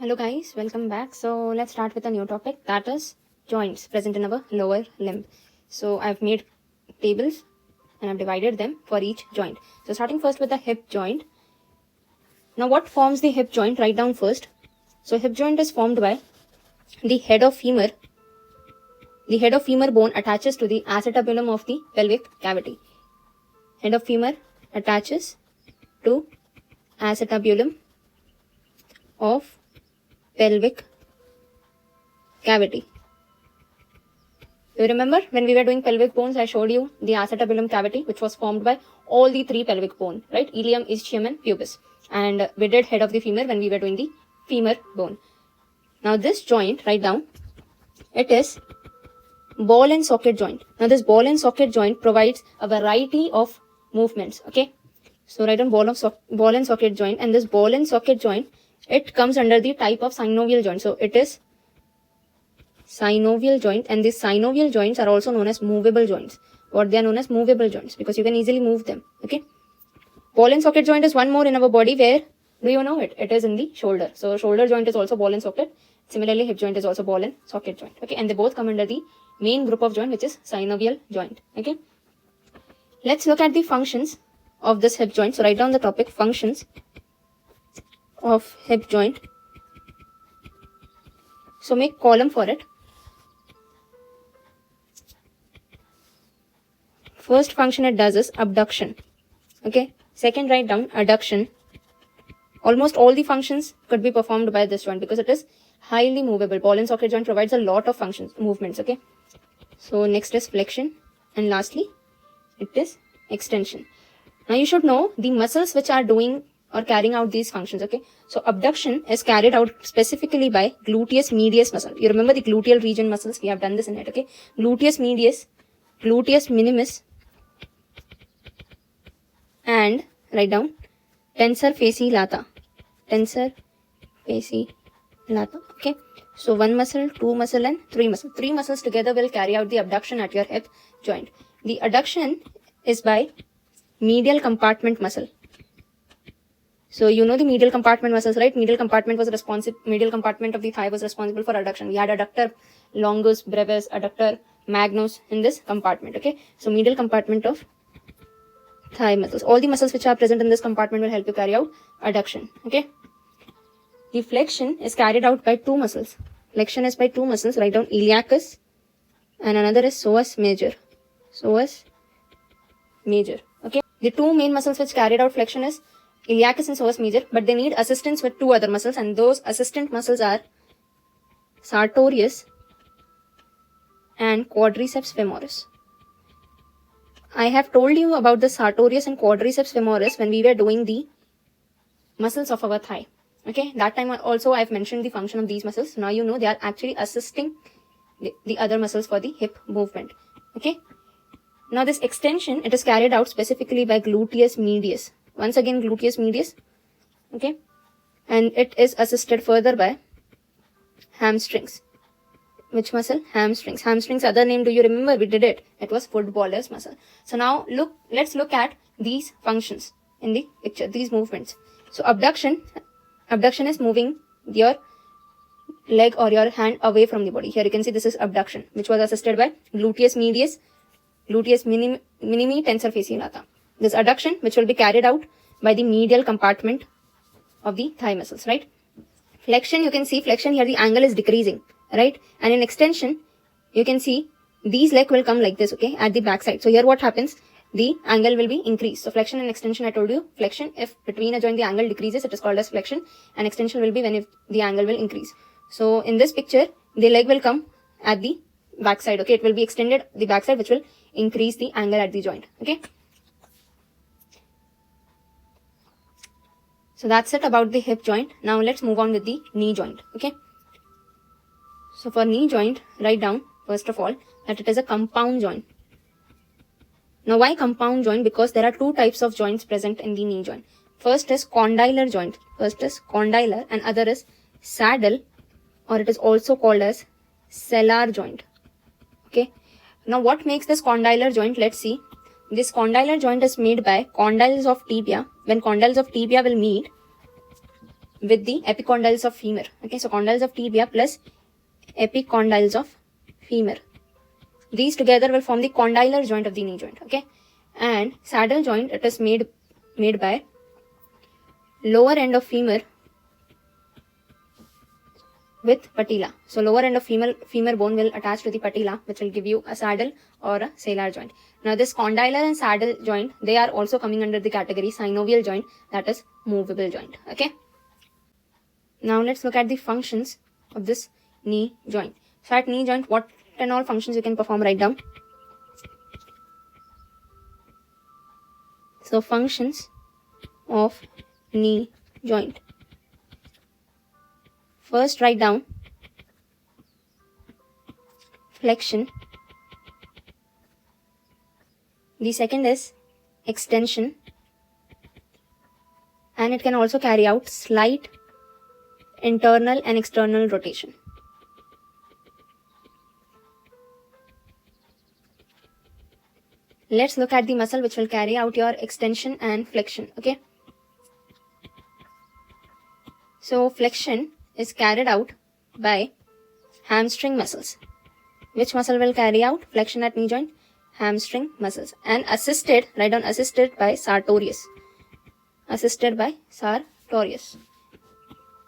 Hello guys, welcome back. So let's start with a new topic, that is joints present in our lower limb. So I've made tables and I've divided them for each joint. So starting first with the hip joint. Now what forms the hip joint? Write down first. So hip joint is formed by the head of femur. The head of femur bone attaches to the acetabulum of the pelvic cavity. Head of femur attaches to acetabulum of pelvic cavity. You remember when we were doing pelvic bones, I showed you the acetabulum cavity, which was formed by all the three pelvic bone, right? Ilium, ischium and pubis. And we did head of the femur when we were doing the femur bone. Now this joint, write down, it is ball and socket joint. Now this ball and socket joint provides a variety of movements, okay? So write down ball and socket joint, and this ball and socket joint, it comes under the type of synovial joint. So it is synovial joint, and these synovial joints are also known as movable joints. What they are known as movable joints, because you can easily move them, okay? Ball and socket joint is one more in our body. Where do you know it? It is in the shoulder. So shoulder joint is also ball and socket. Similarly, hip joint is also ball and socket joint, okay? And they both come under the main group of joint, which is synovial joint, okay? Let's look at the functions of this hip joint. So write down the topic, functions of hip joint. So make column for it. First function it does is abduction, okay? Second, write down adduction. Almost all the functions could be performed by this joint because it is highly movable. Ball and socket joint provides a lot of functions, movements, okay? So next is flexion, and lastly it is extension. Now you should know the muscles which are doing or carrying out these functions, okay? So abduction is carried out specifically by gluteus medius muscle. You remember the gluteal region muscles, we have done this in it, okay? Gluteus medius, gluteus minimus, and write down tensor fasciae lata. Tensor fasciae lata, okay? So one muscle, two muscle and three muscle. Three muscles together will carry out the abduction at your hip joint. The adduction is by medial compartment muscle. So you know the medial compartment muscles, right? Medial compartment of the thigh was responsible for adduction. We had adductor longus, brevis, adductor magnus in this compartment, okay? So medial compartment of thigh muscles. All the muscles which are present in this compartment will help you carry out adduction, okay? The flexion is carried out by two muscles. Flexion is by two muscles. Write down iliacus and another is psoas major. Psoas major, okay? The two main muscles which carried out flexion is iliacus and psoas major, but they need assistance with two other muscles, and those assistant muscles are sartorius and quadriceps femoris. I have told you about the sartorius and quadriceps femoris when we were doing the muscles of our thigh, okay? That time also I've mentioned the function of these muscles. Now you know they are actually assisting the other muscles for the hip movement, okay? Now this extension, it is carried out specifically by gluteus medius. Once again gluteus medius, okay? And it is assisted further by hamstrings. Which muscle? Hamstrings. Hamstrings other name, do you remember? We did it. It was footballer's muscle. So now let's look at these functions in the picture, these movements. So abduction is moving your leg or your hand away from the body. Here you can see this is abduction, which was assisted by gluteus medius, gluteus minimi, tensor fasciae lata. This adduction, which will be carried out by the medial compartment of the thigh muscles, right? Flexion, you can see flexion here, the angle is decreasing, right? And in extension, you can see these leg will come like this, okay, at the back side. So here what happens? The angle will be increased. So flexion and extension, I told you, flexion, if between a joint the angle decreases, it is called as flexion, and extension will be when if the angle will increase. So in this picture, the leg will come at the back side, okay? It will be extended the back side, which will increase the angle at the joint, okay? So that's it about the hip joint. Now let's move on with the knee joint, okay? So for knee joint, write down first of all that it is a compound joint. Now why compound joint? Because there are two types of joints present in the knee joint. First is condylar joint. First is condylar and other is saddle, or it is also called as sellar joint, okay? Now what makes this condylar joint? Let's see. This condylar joint is made by condyles of tibia. When condyles of tibia will meet, with the epicondyles of femur. Okay, so condyles of tibia plus epicondyles of femur. These together will form the condylar joint of the knee joint. Okay, and saddle joint, it is made by lower end of femur with patella. So lower end of femur bone will attach to the patella, which will give you a saddle or a salar joint. Now this condylar and saddle joint, they are also coming under the category synovial joint, that is movable joint. Okay. Now let's look at the functions of this knee joint. So at knee joint, what and all functions you can perform, write down. So functions of knee joint. First write down flexion. The second is extension, and it can also carry out slight internal and external rotation. Let's look at the muscle which will carry out your extension and flexion. Okay. So flexion is carried out by hamstring muscles. Which muscle will carry out flexion at knee joint? Hamstring muscles. And assisted, write down assisted by sartorius. Assisted by sartorius.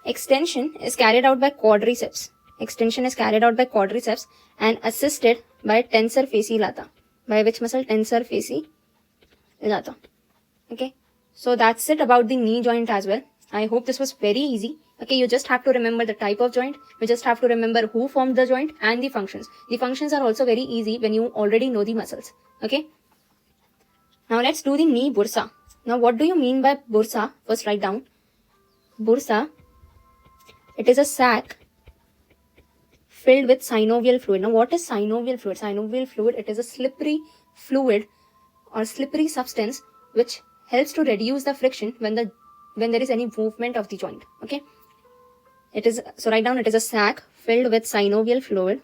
Extension is carried out by quadriceps. Extension is carried out by quadriceps and assisted by tensor fasciae lata. By which muscle? Tensor fasciae lata. Okay. So that's it about the knee joint as well. I hope this was very easy. Okay, you just have to remember the type of joint. You just have to remember who formed the joint and the functions. The functions are also very easy when you already know the muscles. Okay. Now let's do the knee bursa. Now what do you mean by bursa? First write down. Bursa, it is a sac filled with synovial fluid. Now what is synovial fluid? Synovial fluid, it is a slippery fluid or slippery substance which helps to reduce the friction when there is any movement of the joint. Okay. It is, so write down, it is a sac filled with synovial fluid.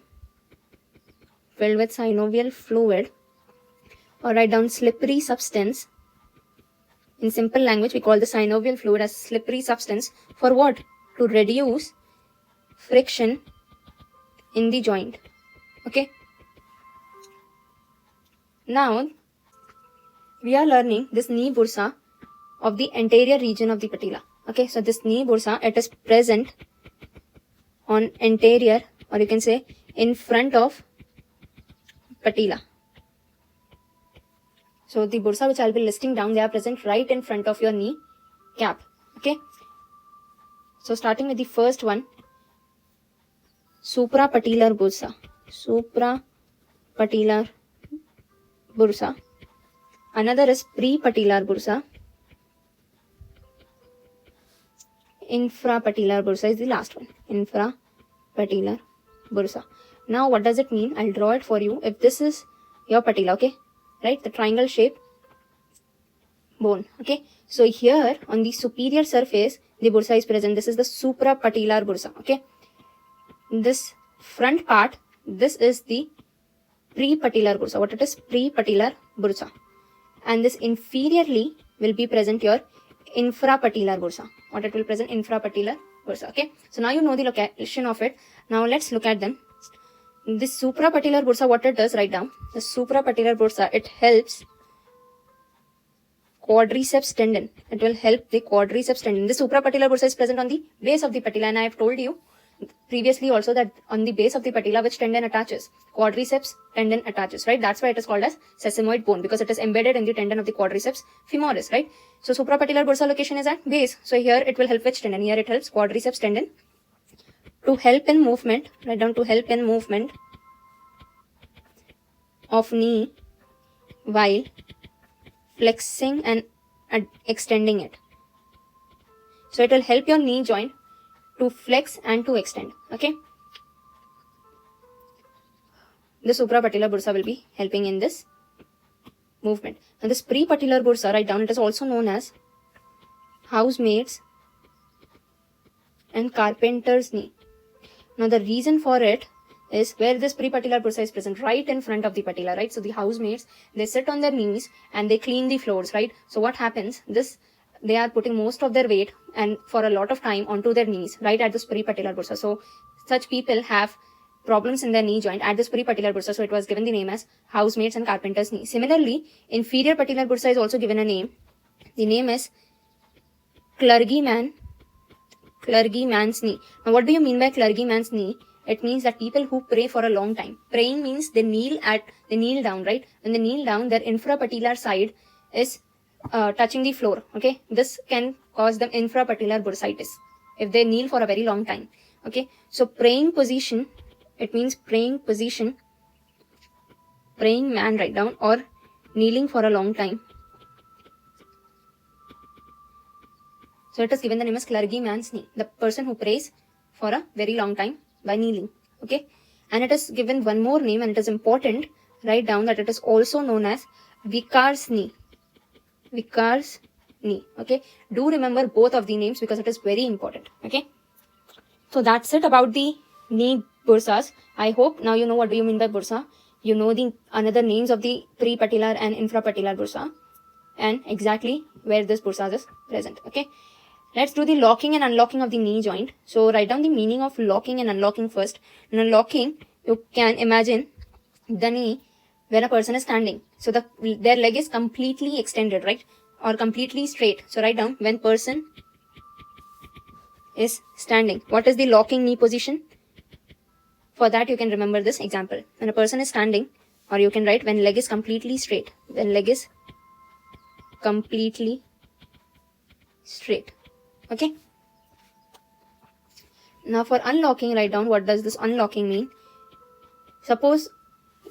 Filled with synovial fluid. Or write down slippery substance. In simple language, we call the synovial fluid as slippery substance. For what? To reduce friction in the joint. Okay. Now, we are learning this knee bursa of the anterior region of the patella. Okay, so this knee bursa, it is present on anterior, or you can say in front of patella. So the bursa which I'll be listing down, they are present right in front of your knee cap. Okay. So starting with the first one, suprapatellar bursa. Suprapatellar bursa. Another is prepatellar bursa. Infrapatellar bursa is the last one. Infrapatellar bursa. Now what does it mean? I'll draw it for you. If this is your patella, okay, right, the triangle shape bone. Okay, so here on the superior surface the bursa is present. This is the suprapatellar bursa. Okay, this front part, this is the prepatellar bursa. What it is? Prepatellar bursa. And this inferiorly will be present your infrapatellar bursa. What it will present? Infrapatellar bursa. Okay, so now you know the location of it. Now let's look at them. This suprapatellar bursa, what it does, write down. The suprapatellar bursa, it helps quadriceps tendon. It will help the quadriceps tendon. The suprapatellar bursa is present on the base of the patella, and I have told you previously also that on the base of the patella, which tendon attaches? Quadriceps tendon attaches, right? That's why it is called as sesamoid bone, because it is embedded in the tendon of the quadriceps femoris, right? So suprapatellar bursa location is at base. So here it will help which tendon? Here it helps quadriceps tendon to help in movement. Write down, to help in movement of knee while flexing and extending it. So it will help your knee joint to flex and to extend. Okay. The suprapatellar bursa will be helping in this movement. And this prepatellar bursa, write down, it is also known as housemaid's and carpenter's knee. Now the reason for it is where this prepatellar bursa is present, right in front of the patella, right? So the housemaids, they sit on their knees and they clean the floors, right? So what happens? This they are putting most of their weight and for a lot of time onto their knees, right at this peripatellar bursa. So such people have problems in their knee joint at this peripatellar bursa. So it was given the name as housemaids and carpenter's knee. Similarly, inferior patellar bursa is also given a name. The name is clergyman's knee. Now, what do you mean by clergyman's knee? It means that people who pray for a long time. Praying means they kneel down, right? When they kneel down, their infrapatellar side is touching the floor. Okay, this can cause them infrapatellar bursitis if they kneel for a very long time. Okay, so praying position, it means praying position, praying man, write down, or kneeling for a long time. So it is given the name as clergyman's knee, the person who prays for a very long time by kneeling. Okay, and it is given one more name, and it is important. Write down that it is also known as vicar's knee. Vicar's knee. Okay, do remember both of the names because it is very important. Okay, so that's it about the knee bursas. I hope now you know what do you mean by bursa. You know the another names of the peripatellar and infrapatellar bursa and exactly where this bursa is present. Okay, let's do the locking and unlocking of the knee joint. So write down the meaning of locking and unlocking first. Now locking, you can imagine the knee when a person is standing. So their leg is completely extended, right? Or completely straight. So write down when person is standing. What is the locking knee position? For that you can remember this example. When a person is standing, or you can write when leg is completely straight. When leg is completely straight. Okay. Now for unlocking, write down what does this unlocking mean. Suppose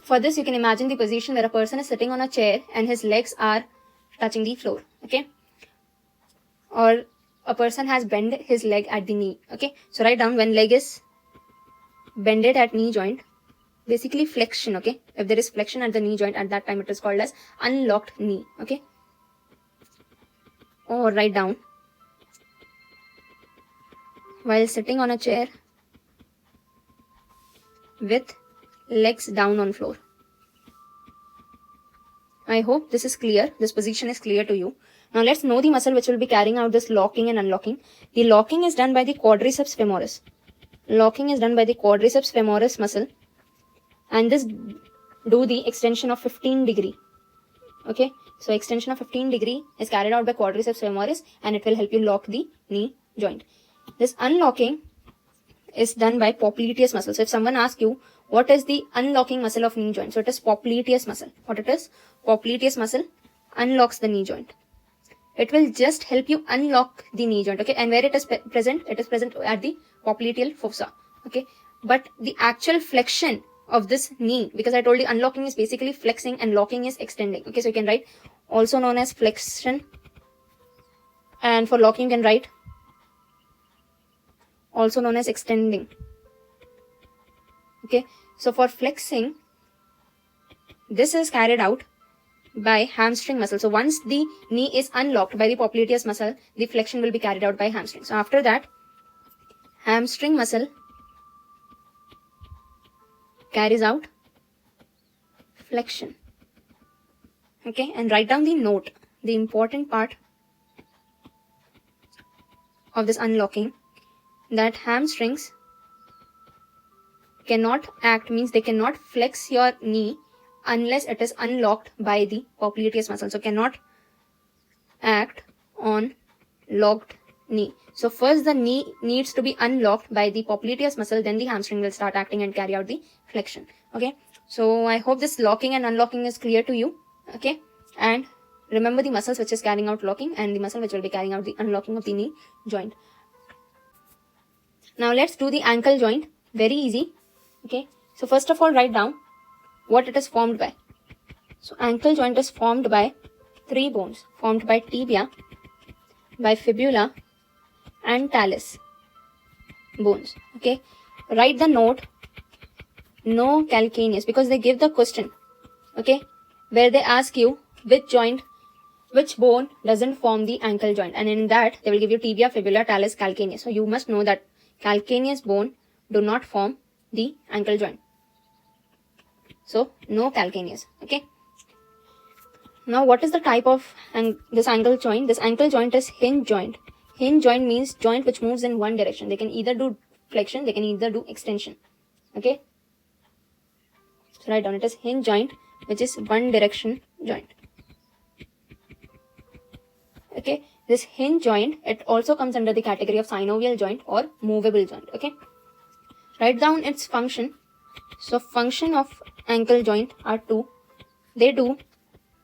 for this you can imagine the position where a person is sitting on a chair and his legs are touching the floor. Okay. Or a person has bent his leg at the knee. Okay. So write down when leg is bended at knee joint, basically flexion. Okay. If there is flexion at the knee joint, at that time it is called as unlocked knee. Okay. Or write down while sitting on a chair with legs down on floor. I hope this is clear. This position is clear to you. Now let's know the muscle which will be carrying out this locking and unlocking. The locking is done by the quadriceps femoris. Locking is done by the quadriceps femoris muscle, and this do the extension of 15 degree. Okay, so extension of 15 degree is carried out by quadriceps femoris, and it will help you lock the knee joint. This unlocking is done by popliteus muscle. So if someone asks you what is the unlocking muscle of knee joint, so it is popliteus muscle. What it is? Popliteus muscle unlocks the knee joint. It will just help you unlock the knee joint. Okay, and where it is present? It is present at the popliteal fossa. Okay, but the actual flexion of this knee, because I told you unlocking is basically flexing and locking is extending. Okay, so you can write also known as flexion, and for locking you can write also known as extending. Okay, so for flexing, this is carried out by hamstring muscle. So once the knee is unlocked by the popliteus muscle, the flexion will be carried out by hamstring. So after that, hamstring muscle carries out flexion. Okay, and write down the note, the important part of this unlocking, that hamstrings cannot act, means they cannot flex your knee unless it is unlocked by the popliteus muscle. So cannot act on locked knee. So first the knee needs to be unlocked by the popliteus muscle, then the hamstring will start acting and carry out the flexion. Okay, so I hope this locking and unlocking is clear to you. Okay, and remember the muscles which is carrying out locking and the muscle which will be carrying out the unlocking of the knee joint. Now let's do the ankle joint. Very easy. Okay, so first of all write down what it is formed by. So ankle joint is formed by 3 bones, formed by tibia, by fibula and talus bones. Okay, write the note no calcaneus, because they give the question, okay, where they ask you which bone doesn't form the ankle joint, and in that they will give you tibia, fibula, talus, calcaneus. So you must know that calcaneus bone do not form the ankle joint. So no calcaneus. Okay, Now, what is the type of this ankle joint? This ankle joint is hinge joint. Hinge joint means joint which moves in one direction. They can either do flexion, they can either do extension. Okay. So write down, it is hinge joint, which is one direction joint. Okay. This hinge joint, it also comes under the category of synovial joint or movable joint. Okay. Write down its function. So function of ankle joint are two. They do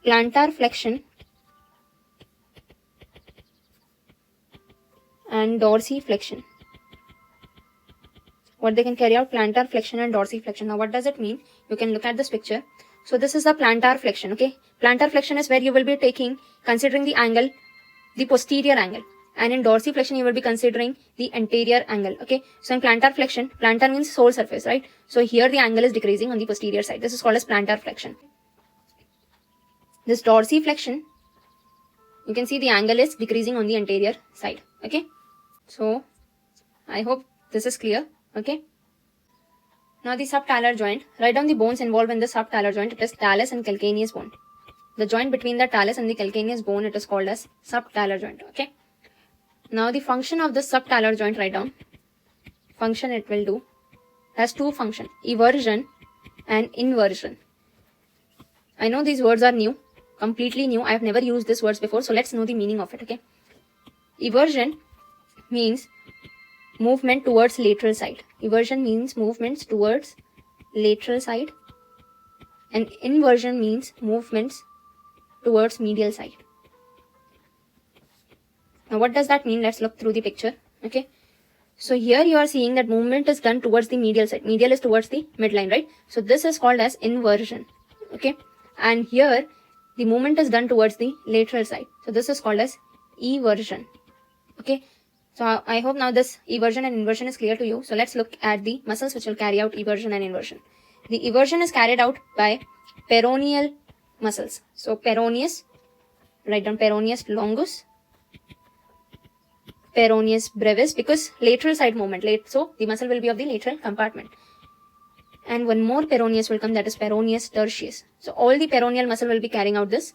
plantar flexion and dorsiflexion. What they can carry out, plantar flexion and dorsiflexion. Now what does it mean? You can look at this picture. So this is the plantar flexion. Okay. Plantar flexion is where you will be considering the angle, the posterior angle. And in dorsiflexion, you will be considering the anterior angle. Okay. So in plantar flexion, plantar means sole surface, right? So here the angle is decreasing on the posterior side. This is called as plantar flexion. This dorsiflexion, you can see the angle is decreasing on the anterior side. Okay. So I hope this is clear. Okay. Now the subtalar joint. Write down the bones involved in the subtalar joint. It is talus and calcaneus bone. The joint between the talus and the calcaneus bone, it is called as subtalar joint. Okay. Now the function of the subtalar joint, write down. Function it will do. It has two functions, eversion and inversion. I know these words are new, completely new. I have never used these words before. So let's know the meaning of it. Okay. Eversion means movement towards lateral side. Eversion means movements towards lateral side. And inversion means movements towards medial side. Now what does that mean? Let's look through the picture. Okay. So here you are seeing that movement is done towards the medial side. Medial is towards the midline, right? So this is called as inversion. Okay. And here the movement is done towards the lateral side. So this is called as eversion. Okay. So I hope now this eversion and inversion is clear to you. So let's look at the muscles which will carry out eversion and inversion. The eversion is carried out by peroneal muscles. So peroneus, write down peroneus longus, peroneus brevis, because lateral side movement. So the muscle will be of the lateral compartment. And one more peroneus will come, that is peroneus tertius. So all the peroneal muscle will be carrying out this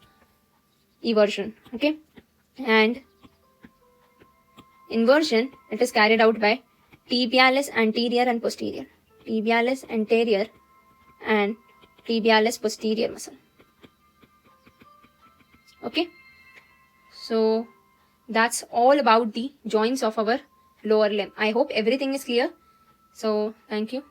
eversion. Okay. And inversion, it is carried out by tibialis anterior and posterior. Tibialis anterior and tibialis posterior muscle. Okay. So that's all about the joints of our lower limb. I hope everything is clear. So thank you.